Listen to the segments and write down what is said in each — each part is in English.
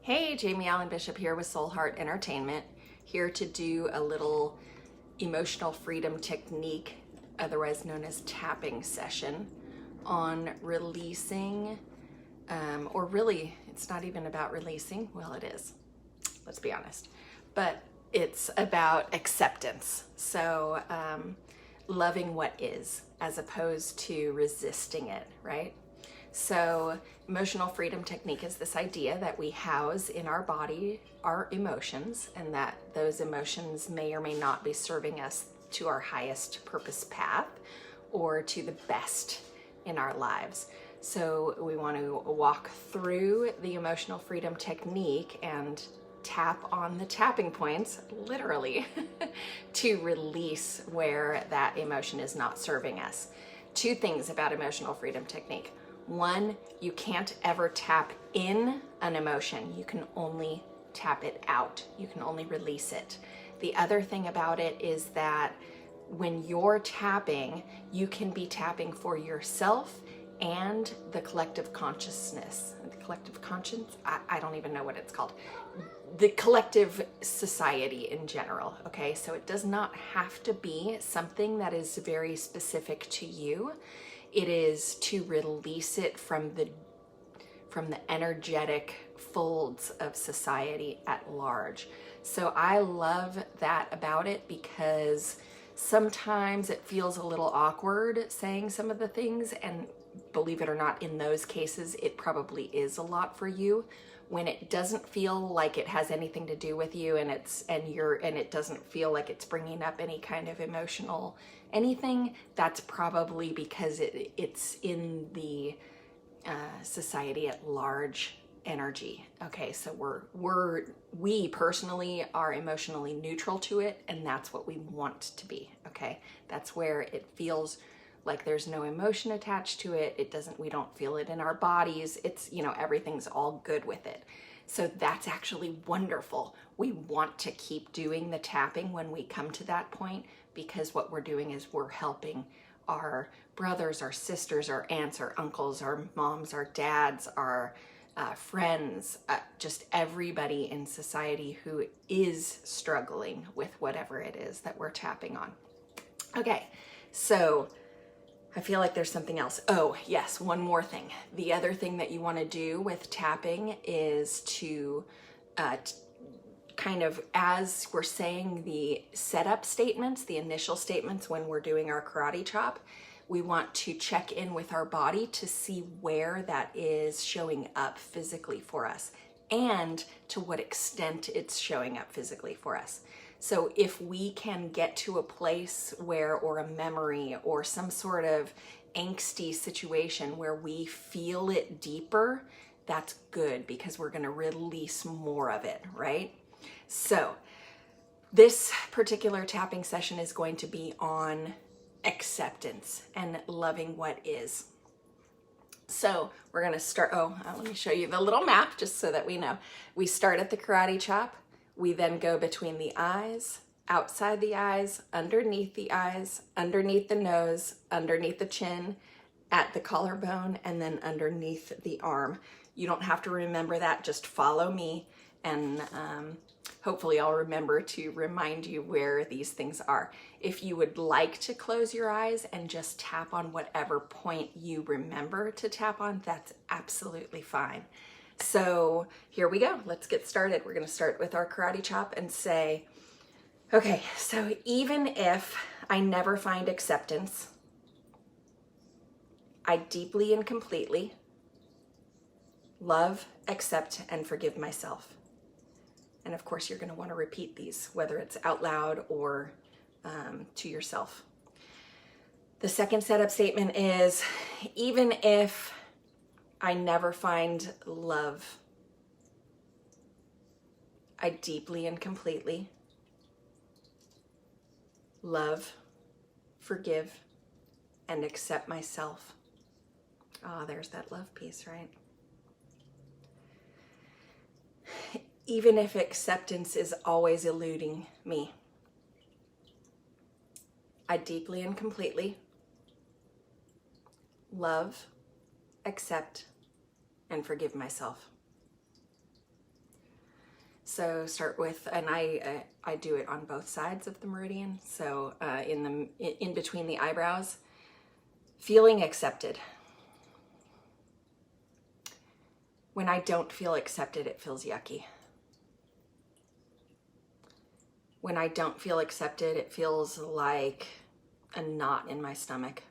Hey, Jamie Allen Bishop here with Soul Heart Entertainment, here to do a little emotional freedom technique, otherwise known as tapping session, on releasing, or really, it's not even about releasing. Well, it is, let's be honest, but it's about acceptance. So loving what is, as opposed to resisting it, right? So emotional freedom technique is this idea that we house in our body our emotions, and that those emotions may or may not be serving us to our highest purpose path or to the best in our lives. So we want to walk through the emotional freedom technique and tap on the tapping points, literally, to release where that emotion is not serving us. Two things about emotional freedom technique. One, you can't ever tap in an emotion. You can only tap it out. You can only release it. The other thing about it is that when you're tapping, you can be tapping for yourself and the collective consciousness. The collective conscience? I don't even know what it's called. The collective society in general, okay? So it does not have to be something that is very specific to you. It is to release it from the energetic folds of society at large. So I love that about it, because sometimes it feels a little awkward saying some of the things, and believe it or not, in those cases it probably is a lot for you. When it doesn't feel like it has anything to do with you, and it doesn't feel like it's bringing up any kind of emotional anything, that's probably because it's in the society at large energy. Okay, so we personally are emotionally neutral to it, and that's what we want to be. Okay, that's where it feels like there's no emotion attached to it. We don't feel it in our bodies. It's, everything's all good with it. So that's actually wonderful. We want to keep doing the tapping when we come to that point, because what we're doing is we're helping our brothers, our sisters, our aunts, our uncles, our moms, our dads, our friends, just everybody in society who is struggling with whatever it is that we're tapping on. Okay, so I feel like there's something else. Oh, yes, one more thing. The other thing that you want to do with tapping is to kind of, as we're saying the setup statements, the initial statements when we're doing our karate chop, we want to check in with our body to see where that is showing up physically for us, and to what extent it's showing up physically for us. So if we can get to a place where, or a memory, or some sort of angsty situation where we feel it deeper, that's good, because we're going to release more of it, right? So this particular tapping session is going to be on acceptance and loving what is. So we're going to start, let me show you the little map just so that we know. We start at the karate chop. We then go between the eyes, outside the eyes, underneath the nose, underneath the chin, at the collarbone, and then underneath the arm. You don't have to remember that, just follow me, and hopefully I'll remember to remind you where these things are. If you would like to close your eyes and just tap on whatever point you remember to tap on, that's absolutely fine. So here we go. Let's get started. We're going to start with our karate chop and say, okay, so even if I never find acceptance, I deeply and completely love, accept, and forgive myself. And of course, you're going to want to repeat these, whether it's out loud or to yourself. The second setup statement is, even if I never find love, I deeply and completely love, forgive, and accept myself. Ah, there's that love piece, right? Even if acceptance is always eluding me, I deeply and completely love, accept, and forgive myself. So start with, and I do it on both sides of the meridian. So in between the eyebrows, feeling accepted. When I don't feel accepted, it feels yucky. When I don't feel accepted, it feels like a knot in my stomach.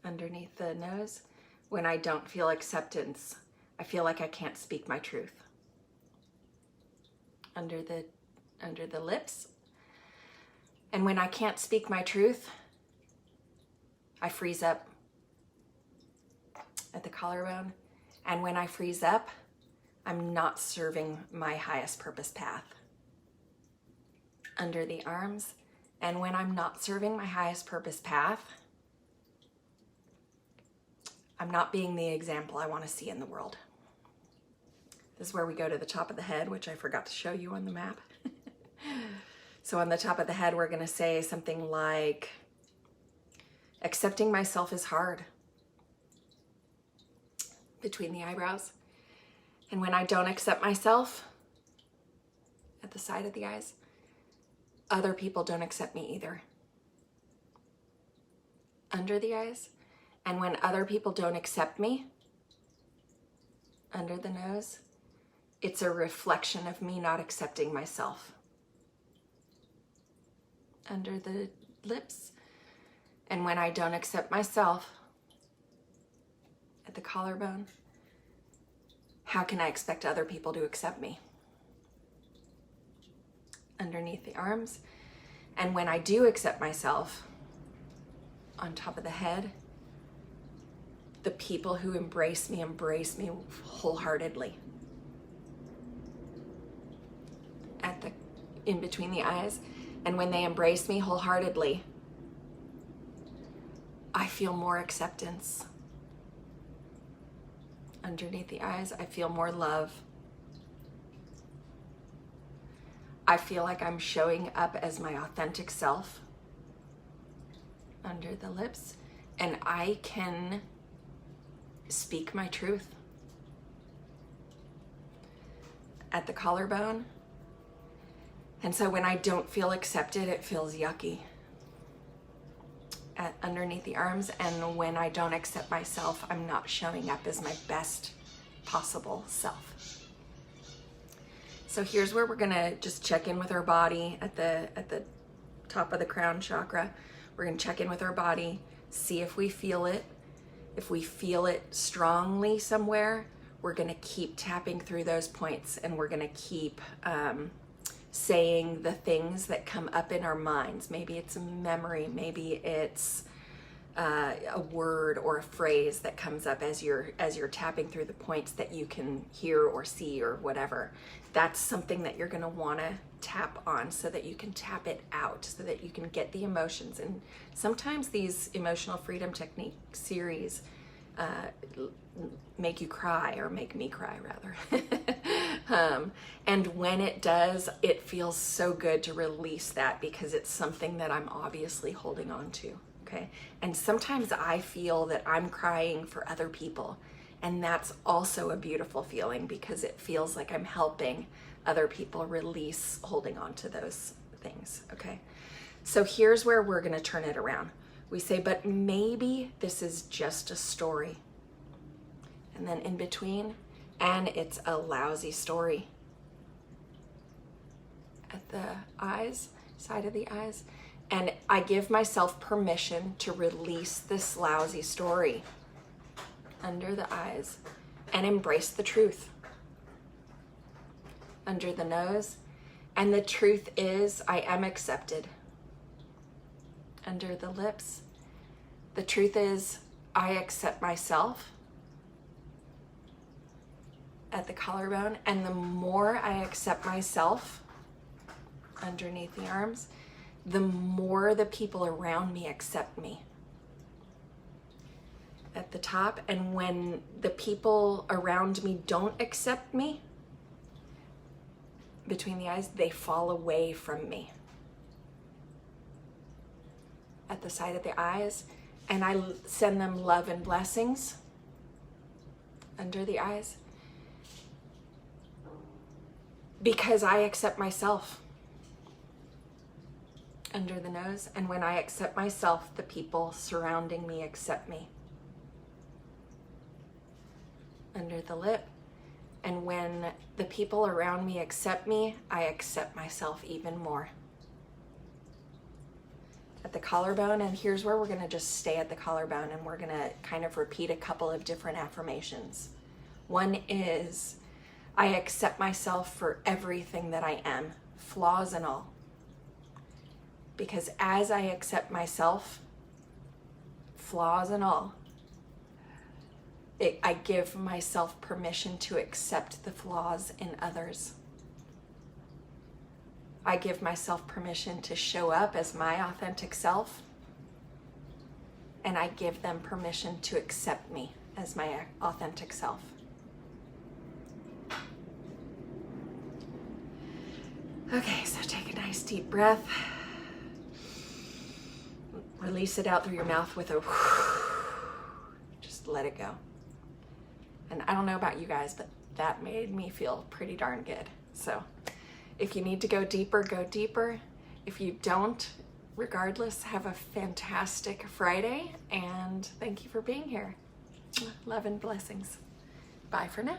Underneath the nose, when I don't feel acceptance, I feel like I can't speak my truth. Under the lips, and when I can't speak my truth, I freeze up. At the collarbone, and when I freeze up, I'm not serving my highest purpose path. Under the arms, and when I'm not serving my highest purpose path, I'm not being the example I want to see in the world. This is where we go to the top of the head, which I forgot to show you on the map. So on the top of the head, we're going to say something like, accepting myself is hard. Between the eyebrows. And when I don't accept myself, at the side of the eyes, other people don't accept me either. Under the eyes. And when other people don't accept me, under the nose, it's a reflection of me not accepting myself. Under the lips. And when I don't accept myself, at the collarbone, how can I expect other people to accept me? Underneath the arms. And when I do accept myself, on top of the head, the people who embrace me wholeheartedly. In between the eyes, and when they embrace me wholeheartedly, I feel more acceptance. Underneath the eyes, I feel more love. I feel like I'm showing up as my authentic self. Under the lips, and I can speak my truth. At the collarbone. And so when I don't feel accepted, it feels yucky. Underneath the arms, and when I don't accept myself, I'm not showing up as my best possible self. So here's where we're gonna just check in with our body at the top of the crown chakra. We're gonna check in with our body, see if we feel it. If we feel it strongly somewhere, we're gonna keep tapping through those points, and we're gonna keep saying the things that come up in our minds. Maybe it's a memory, maybe it's a word or a phrase that comes up as you're tapping through the points that you can hear or see or whatever. That's something that you're going to want to tap on so that you can tap it out, so that you can get the emotions. And sometimes these emotional freedom technique series make you cry, or make me cry rather. And when it does, it feels so good to release that, because it's something that I'm obviously holding on to. Okay. And sometimes I feel that I'm crying for other people, and that's also a beautiful feeling, because it feels like I'm helping other people release holding on to those things. Okay. So here's where we're going to turn it around. We say, but maybe this is just a story. And then in between, and it's a lousy story. At the eyes, side of the eyes. And I give myself permission to release this lousy story under the eyes and embrace the truth. Under the nose. And the truth is, I am accepted. Under the lips. The truth is, I accept myself. At the collarbone. And the more I accept myself, underneath the arms, the more the people around me accept me. At the top. And when the people around me don't accept me, between the eyes, they fall away from me. At the side of the eyes, and I send them love and blessings. Under the eyes. Because I accept myself. Under the nose. And when I accept myself, the people surrounding me accept me. Under the lip. And when the people around me accept me, I accept myself even more. At the collarbone, and here's where we're going to just stay at the collarbone, and we're going to kind of repeat a couple of different affirmations. One is, I accept myself for everything that I am, flaws and all. Because as I accept myself, flaws and all, I give myself permission to accept the flaws in others. I give myself permission to show up as my authentic self, and I give them permission to accept me as my authentic self. Okay, so take a nice deep breath. Release it out through your mouth with a just let it go. And I don't know about you guys, but that made me feel pretty darn good. So if you need to go deeper, go deeper. If you don't, regardless, have a fantastic Friday, and thank you for being here. Love and blessings. Bye for now.